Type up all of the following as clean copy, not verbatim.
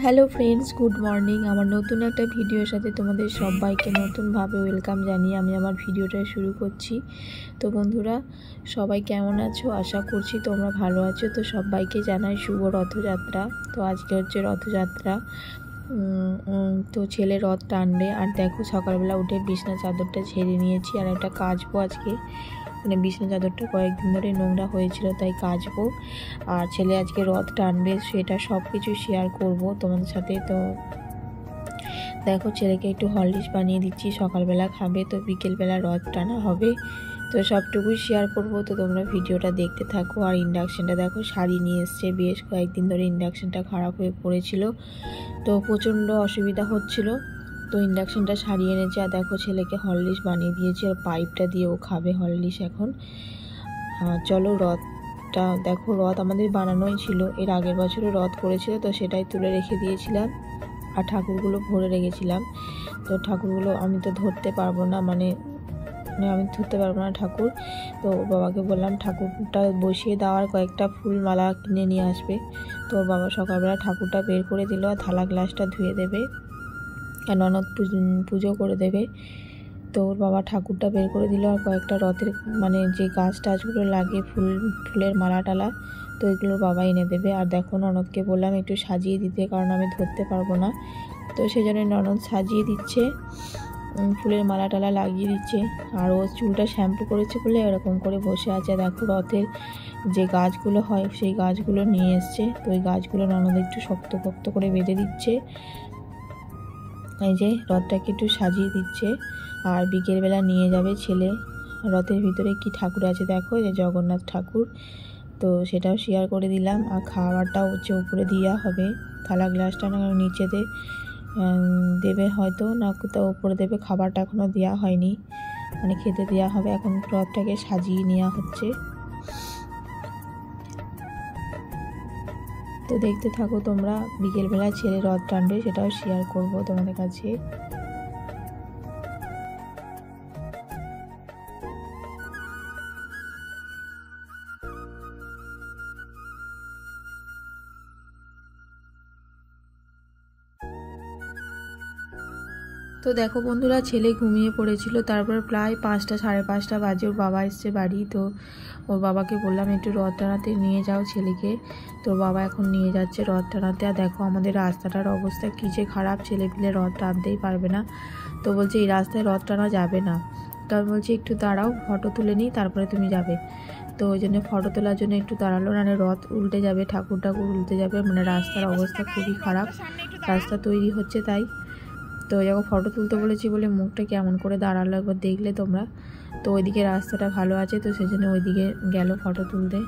Hello friends, good morning. আমার নতুন একটা ভিডিওর সাথে তোমাদের সবাইকে নতুনভাবে ওয়েলকাম জানিয়ে আমি আমার ভিডিওটা শুরু করছি। তো বন্ধুরা, সবাই কেমন আছো? আশা করছি তোমরা ভালো আছো। তো সবাইকে জানাই শুভ রথযাত্রা। তো আজকে হচ্ছে রথযাত্রা। তো ছেলে রথ টানবে। আর দেখো, সকালবেলা উঠে বিছনা চাদরটা ঝেড়ে নিয়েছি আর একটা কাচবো আজকে। মানে বিছনা চাদরটা কয়েকদিন ধরে নোংরা হয়েছিল, তাই কাচবো। আর ছেলে আজকে রথ টানবে, সেটা সব কিছু শেয়ার করব তোমাদের সাথে। তো দেখো, ছেলেকে একটু হরলিক্স বানিয়ে দিচ্ছি, সকালবেলা খাবে। তো বিকেলবেলা রথ টানা হবে, তো সবটুকুই শেয়ার করব। তো তোমরা ভিডিওটা দেখতে থাকো। আর ইন্ডাকশানটা দেখো সারিয়ে নিয়ে এসছে। বেশ কয়েকদিন ধরে ইন্ডাকশানটা খারাপ হয়ে পড়েছিল, তো প্রচণ্ড অসুবিধা হচ্ছিল। তো ইন্ডাকশানটা সারিয়ে এনেছে। আর দেখো, ছেলেকে হরলিক্স বানিয়ে দিয়েছি আর পাইপটা দিয়েও খাবে হরলিক্স এখন। চলো, রথটা দেখো। রথ আমাদের বানানোই ছিল, এর আগের বছরে রথ করেছিল, তো সেটাই তুলে রেখে দিয়েছিলাম। আর ঠাকুরগুলো ভরে রেখেছিলাম। তো ঠাকুরগুলো আমি তো ধরতে পারবো না, মানে আমি ধরতে পারবো না ঠাকুর। তো বাবাকে বললাম ঠাকুরটা বসিয়ে দেওয়ার কয়েকটা ফুল মালা কিনে নিয়ে আসবে। তো ওর বাবা সকালবেলা ঠাকুরটা বের করে দিল, আর থালা গ্লাসটা ধুয়ে দেবে, আর ননদ পুজো করে দেবে। তো ওর বাবা ঠাকুরটা বের করে দিল, আর কয়েকটা রথের মানে যে গাছ টাছগুলো লাগে ফুলের মালা টালা, তো এগুলো বাবা এনে দেবে। আর দেখো, ননদকে বললাম একটু সাজিয়ে দিতে, কারণ আমি ধরতে পারবো না। তো সেই জন্য ননদ সাজিয়ে দিচ্ছে, ফুলের মালা টালা লাগিয়ে দিচ্ছে। আর ও চুলটা শ্যাম্পু করেছে বলে এরকম করে বসে আছে। দেখো, রথের যে গাছগুলো হয় সেই গাছগুলো নিয়ে এসছে। তো ওই গাছগুলো ননদ একটু শক্ত শক্ত করে বেঁধে দিচ্ছে। এই যে রথটাকে একটু সাজিয়ে দিচ্ছে। আর বিকেলবেলা নিয়ে যাবে ছেলে। রথের ভিতরে কি ঠাকুর আছে দেখো, যে জগন্নাথ ঠাকুর। তো সেটাও শেয়ার করে দিলাম। আর খাবারটাও হচ্ছে উপরে দেওয়া হবে, থালা গ্লাসটা না নিচেতে দেবে হয়তো, না কোথাও উপরে দেবে। খাবারটা এখনও দেওয়া হয়নি, মানে খেতে দেওয়া হবে। এখন রথটাকে সাজিয়ে নেওয়া হচ্ছে। তো দেখতে থাকো তোমরা। বিকেলবেলা ছেলে রথ টানবে, সেটাও শেয়ার করব তোমাদের কাছে। তো দেখো বন্ধুরা, ছেলে ঘুমিয়ে পড়েছিল। তারপর প্রায় 5টা সাড়ে 5টা বাজে ওর বাবা এসছে বাড়ি। তো ওর বাবাকে বললাম একটু রথ টানাতে নিয়ে যাও ছেলেকে। তো বাবা এখন নিয়ে যাচ্ছে রথ টানাতে। আর দেখো, আমাদের রাস্তাটার অবস্থা কী যে খারাপ, ছেলেপিলে রথ টানতেই পারবে না। তো বলছে এই রাস্তায় রথ টানা যাবে না। তো আমি বলছি একটু দাঁড়াও, ফটো তুলে নিই, তারপরে তুমি যাবে। তো ওই জন্য ফটো তোলার জন্য একটু দাঁড়ালো, নাহলে রথ উল্টে যাবে, ঠাকুর উল্টে যাবে। মানে রাস্তার অবস্থা খুবই খারাপ, রাস্তা তৈরি হচ্ছে তাই। তো যখন ফটো তুলতে বলেছি বলে মুখটা কেমন করে দাঁড়ালো একবার দেখলে তোমরা। তো ওইদিকে রাস্তাটা ভালো আছে, তো সেই জন্য ওইদিকে গেল ফটো তুলতে।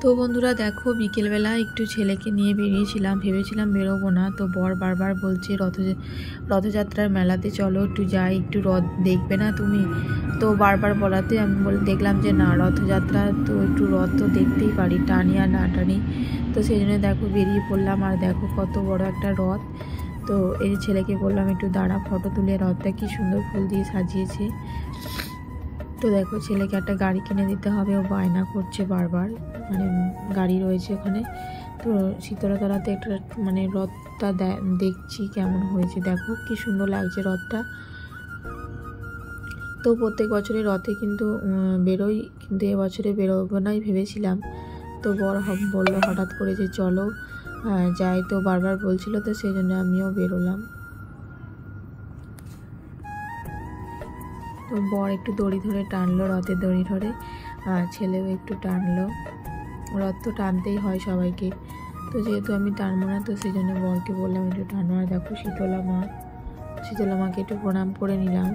তো বন্ধুরা দেখো, বিকেলবেলা একটু ছেলেকে নিয়ে বেরিয়েছিলাম, ভেবেছিলাম বেরোবো না। তো বর বারবার বলছে রথযাত্রার মেলাতে চলো, একটু যাই, একটু রথ দেখবে না তুমি? তো বারবার বলাতে আমি দেখলাম যে না, রথযাত্রা তো একটু রথ তো দেখতেই পারি, টানি আর না টানি। তো সেই জন্য দেখো বেরিয়ে পড়লাম। আর দেখো কত বড় একটা রথ। তো এই ছেলেকে বললাম একটু দাঁড়া, ফটো তুলে। রথটা কি সুন্দর ফুল দিয়ে সাজিয়েছে। তো দেখো ছেলেকে একটা গাড়ি কিনে দিতে হবে, ও বায়না করছে বারবার, মানে গাড়ি রয়েছে ওখানে। তো শীতলতলাতে একটা মানে রথটা দেখছি কেমন হয়েছে, দেখো কি সুন্দর লাগছে রথটা। তো প্রত্যেক বছরে রথে কিন্তু বেরোই, কিন্তু এবছরে বেরোবো নাই ভেবেছিলাম। তো বললো হঠাৎ করে যে চলো যাই, তো বারবার বলছিল, তো সেই জন্য আমিও বেরোলাম। তো বর একটু দড়ি ধরে টানলো, রথের দড়ি ধরে, ছেলেও একটু টানলো। রথ তো টানতেই হয় সবাইকে, তো যেহেতু আমি টানবো না, তো সেই জন্য বরকে বললাম একটু টানো। আর দেখো শীতলা মাকে একটু প্রণাম করে নিলাম।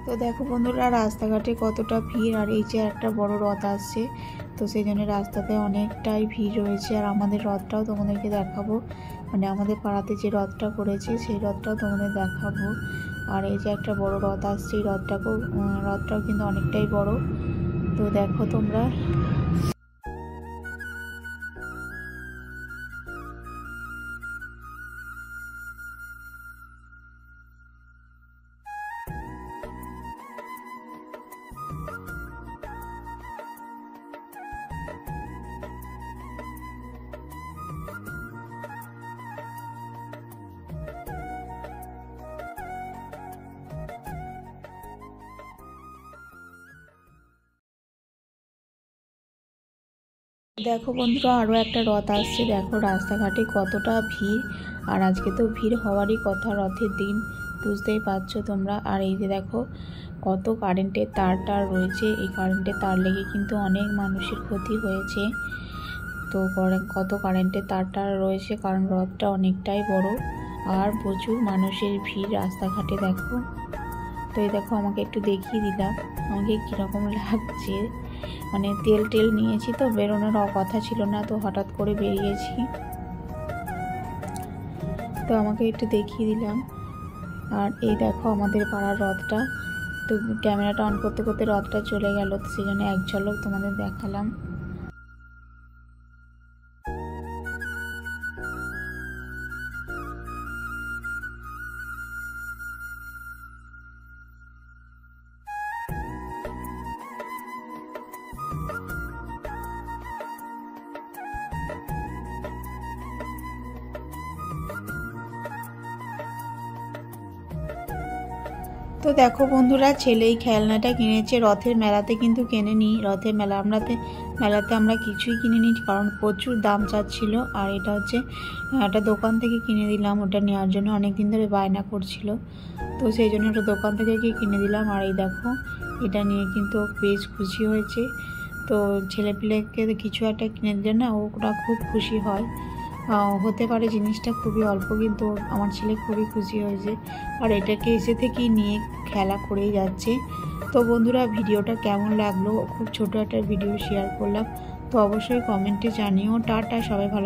তো দেখো বন্ধুরা রাস্তাঘাটে কতটা ভিড়, আর এই যে একটা বড় রথ আসছে, তো সেই জন্য রাস্তাতে অনেকটাই ভিড় রয়েছে। আর আমাদের রথটাও তোমাদেরকে দেখাবো, মানে আমাদের পাড়াতে যে রথটা করেছে সেই রথটাও তোমাদের দেখাবো। আর এই যে একটা বড় রথ আসছে, এই রথটাও কিন্তু অনেকটাই বড়, তো দেখো তোমরা। দেখো বন্ধুরা আরও একটা রথ আসছে, দেখো রাস্তাঘাটে কতটা ভিড়। আর আজকে তো ভিড় হওয়ারই কথা, রথের দিন, বুঝতেই পারছো তোমরা। আর এই যে দেখো কত কারেন্টের তার রয়েছে, এই কারেন্টের তার লেগে কিন্তু অনেক মানুষের ক্ষতি হয়েছে। তো কত কারেন্টের তার রয়েছে, কারণ রথটা অনেকটাই বড় আর প্রচুর মানুষের ভিড় রাস্তাঘাটে দেখো। তো এই দেখো আমাকে একটু দেখিয়ে দিলাম আমাকে কীরকম লাগছে, মানে তেল নিয়েছি, তো বেরোনোর কথা ছিল না, তো হঠাৎ করে বেরিয়েছি, তো আমাকে একটু দেখিয়ে দিলাম। আর এই দেখো আমাদের পাড়ার রথটা, তো ক্যামেরাটা অন করতে করতে রথটা চলে গেল, তো সেই জন্য এক ঝলক তোমাদের দেখালাম। তো দেখো বন্ধুরা ছেলে এই খেলনাটা কিনেছে, রথের মেলাতে কিন্তু কেনেনি, রথের মেলাতে আমরা কিছুই কিনিনি, কারণ প্রচুর দাম চাচ্ছিল। আর এটা হচ্ছে একটা দোকান থেকে কিনে দিলাম, ওটা নেওয়ার জন্য অনেক দিন ধরে বায়না করছিল, তো সেই জন্য ওটা দোকান থেকে কিনে দিলাম। আর এই দেখো এটা নিয়ে কিন্তু বেশ খুশি হয়েছে। তো ছেলেপিলেকে কিছু একটা কিনে দিলে না ওরা খুব খুশি হয়, হতে পারে জিনিসটা খুবই অল্প, কিন্তু আমার ছেলে খুবই খুশি হয়েছে। আর এটাকে এসে থেকেই নিয়ে খেলা করেই যাচ্ছে। তো বন্ধুরা ভিডিওটা কেমন লাগলো, খুব ছোট একটা ভিডিও শেয়ার করলাম, তো অবশ্যই কমেন্টে জানিও। টাটা, সবাই ভালো।